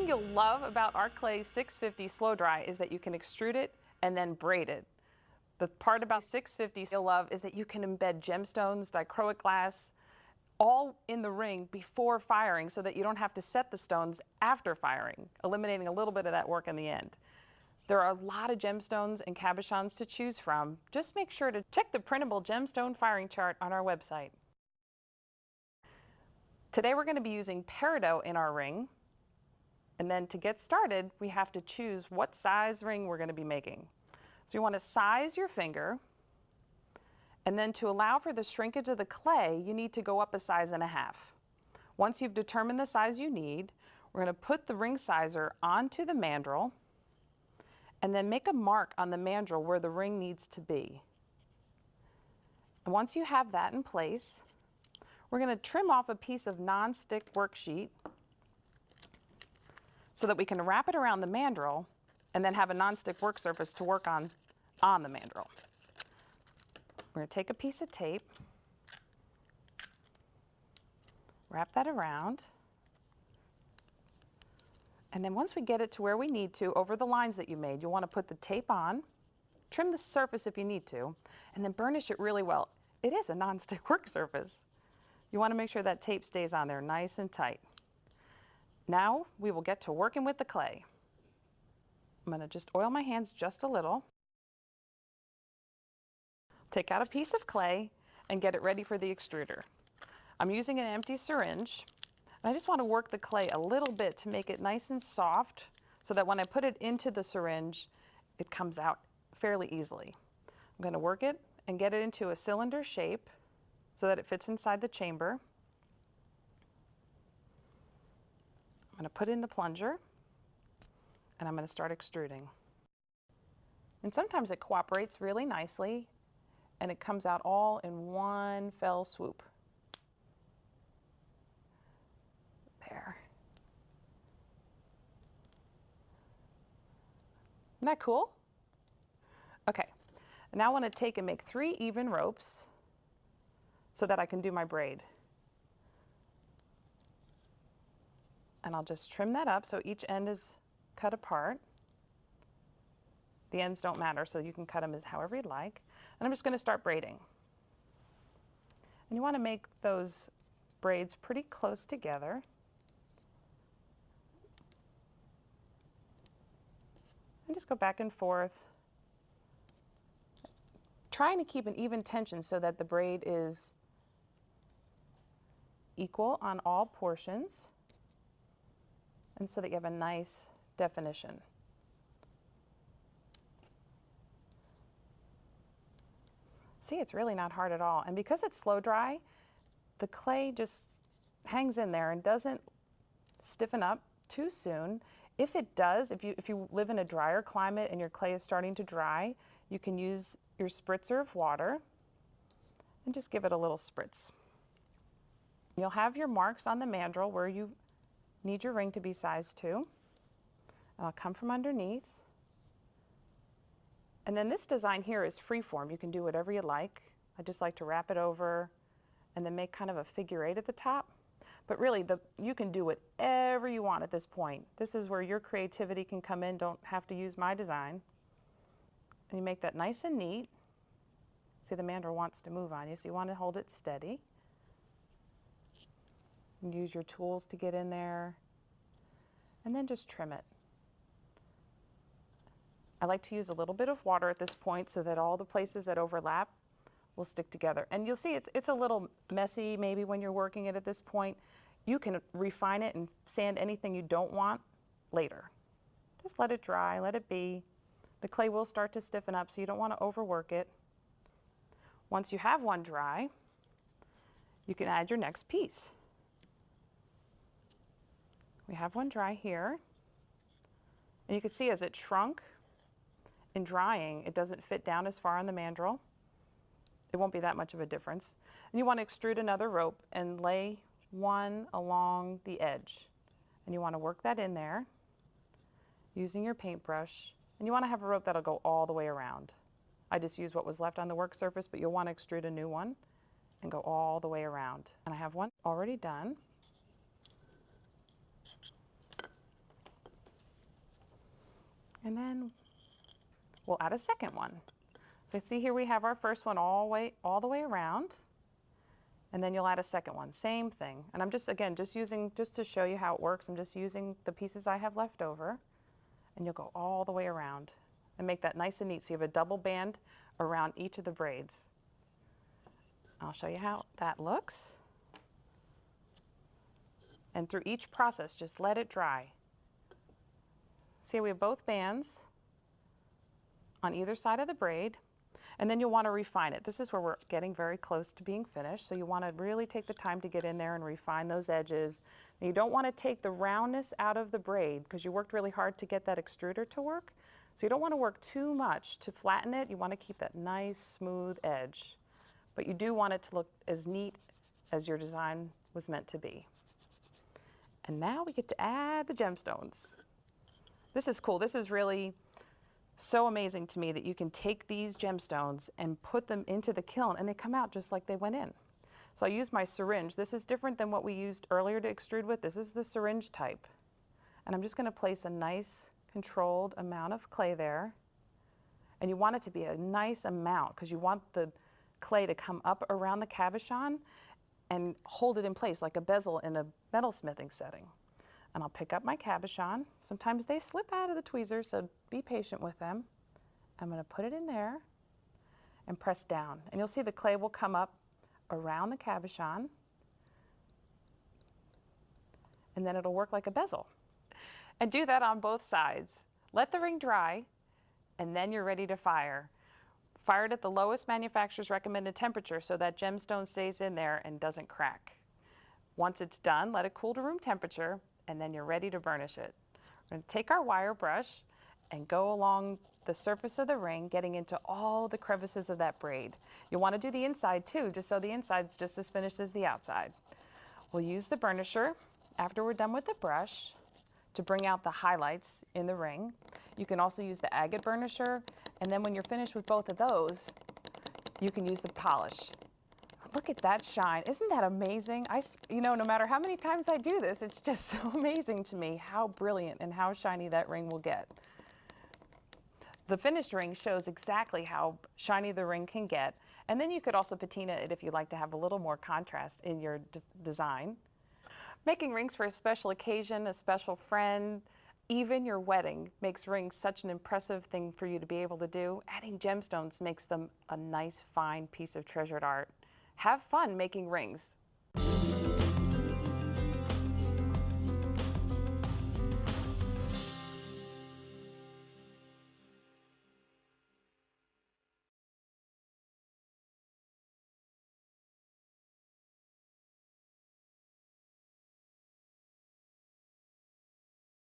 thing you'll love about our clay 650 slow dry is that you can extrude it and then braid it. The part about 650 you'll love is that you can embed gemstones, dichroic glass, all in the ring before firing so that you don't have to set the stones after firing, eliminating a little bit of that work in the end. There are a lot of gemstones and cabochons to choose from. Just make sure to check the printable gemstone firing chart on our website. Today we're going to be using peridot in our ring. And then to get started, we have to choose what size ring we're going to be making. So you want to size your finger, and then to allow for the shrinkage of the clay, you need to go up a size and a half. Once you've determined the size you need, we're going to put the ring sizer onto the mandrel, and then make a mark on the mandrel where the ring needs to be. And once you have that in place, we're going to trim off a piece of non-stick worksheet so that we can wrap it around the mandrel and then have a non-stick work surface to work on the mandrel. We're going to take a piece of tape, wrap that around, and then once we get it to where we need to, over the lines that you made, you'll want to put the tape on, trim the surface if you need to, and then burnish it really well. It is a non-stick work surface. You want to make sure that tape stays on there nice and tight. Now we will get to working with the clay. I'm going to just oil my hands just a little. Take out a piece of clay and get it ready for the extruder. I'm using an empty syringe, and I just want to work the clay a little bit to make it nice and soft so that when I put it into the syringe, it comes out fairly easily. I'm going to work it and get it into a cylinder shape so that it fits inside the chamber. I'm going to put in the plunger, and I'm going to start extruding. And sometimes it cooperates really nicely, and it comes out all in one fell swoop. There. Isn't that cool? Okay, now I want to take and make 3 even ropes so that I can do my braid. And I'll just trim that up so each end is cut apart. The ends don't matter, so you can cut them as however you'd like. And I'm just going to start braiding. And you want to make those braids pretty close together. And just go back and forth, trying to keep an even tension so that the braid is equal on all portions, and so that you have a nice definition. See, it's really not hard at all. And because it's slow dry, the clay just hangs in there and doesn't stiffen up too soon. If it does, if you live in a drier climate and your clay is starting to dry, you can use your spritzer of water and just give it a little spritz. You'll have your marks on the mandrel where you need your ring to be sized to. And I'll come from underneath. And then this design here is freeform. You can do whatever you like. I just like to wrap it over and then make kind of a figure 8 at the top. But really, you can do whatever you want at this point. This is where your creativity can come in. Don't have to use my design. And you make that nice and neat. See, the mandrel wants to move on you, so you want to hold it steady. And use your tools to get in there. And then just trim it. I like to use a little bit of water at this point so that all the places that overlap will stick together. And you'll see it's a little messy maybe when you're working it at this point. You can refine it and sand anything you don't want later. Just let it dry, let it be. The clay will start to stiffen up, so you don't want to overwork it. Once you have one dry, you can add your next piece. We have one dry here. And you can see as it shrunk, in drying, it doesn't fit down as far on the mandrel. It won't be that much of a difference. And you want to extrude another rope and lay one along the edge. And you want to work that in there using your paintbrush. And you want to have a rope that'll go all the way around. I just used what was left on the work surface, but you'll want to extrude a new one and go all the way around. And I have one already done. And then we'll add a second one. So see here we have our first one all the way around. And then you'll add a second one, same thing. And I'm just, again, just to show you how it works, I'm just using the pieces I have left over. And you'll go all the way around and make that nice and neat so you have a double band around each of the braids. I'll show you how that looks. And through each process, just let it dry. See, we have both bands on either side of the braid, and then you'll want to refine it. This is where we're getting very close to being finished, so you want to really take the time to get in there and refine those edges. And you don't want to take the roundness out of the braid because you worked really hard to get that extruder to work. So you don't want to work too much to flatten it. You want to keep that nice, smooth edge. But you do want it to look as neat as your design was meant to be. And now we get to add the gemstones. This is cool. This is really so amazing to me that you can take these gemstones and put them into the kiln and they come out just like they went in. So I use my syringe. This is different than what we used earlier to extrude with. This is the syringe type. And I'm just going to place a nice controlled amount of clay there. And you want it to be a nice amount because you want the clay to come up around the cabochon and hold it in place like a bezel in a metalsmithing setting. And I'll pick up my cabochon. Sometimes they slip out of the tweezers, so be patient with them. I'm going to put it in there and press down. And you'll see the clay will come up around the cabochon. And then it'll work like a bezel. And do that on both sides. Let the ring dry, and then you're ready to fire. Fire it at the lowest manufacturer's recommended temperature so that gemstone stays in there and doesn't crack. Once it's done, let it cool to room temperature, and then you're ready to burnish it. We're going to take our wire brush and go along the surface of the ring, getting into all the crevices of that braid. You'll want to do the inside too, just so the inside's just as finished as the outside. We'll use the burnisher after we're done with the brush to bring out the highlights in the ring. You can also use the agate burnisher, and then when you're finished with both of those, you can use the polish. Look at that shine. Isn't that amazing? No matter how many times I do this, it's just so amazing to me how brilliant and how shiny that ring will get. The finished ring shows exactly how shiny the ring can get, and then you could also patina it if you'd like to have a little more contrast in your design. Making rings for a special occasion, a special friend, even your wedding makes rings such an impressive thing for you to be able to do. Adding gemstones makes them a nice, fine piece of treasured art. Have fun making rings.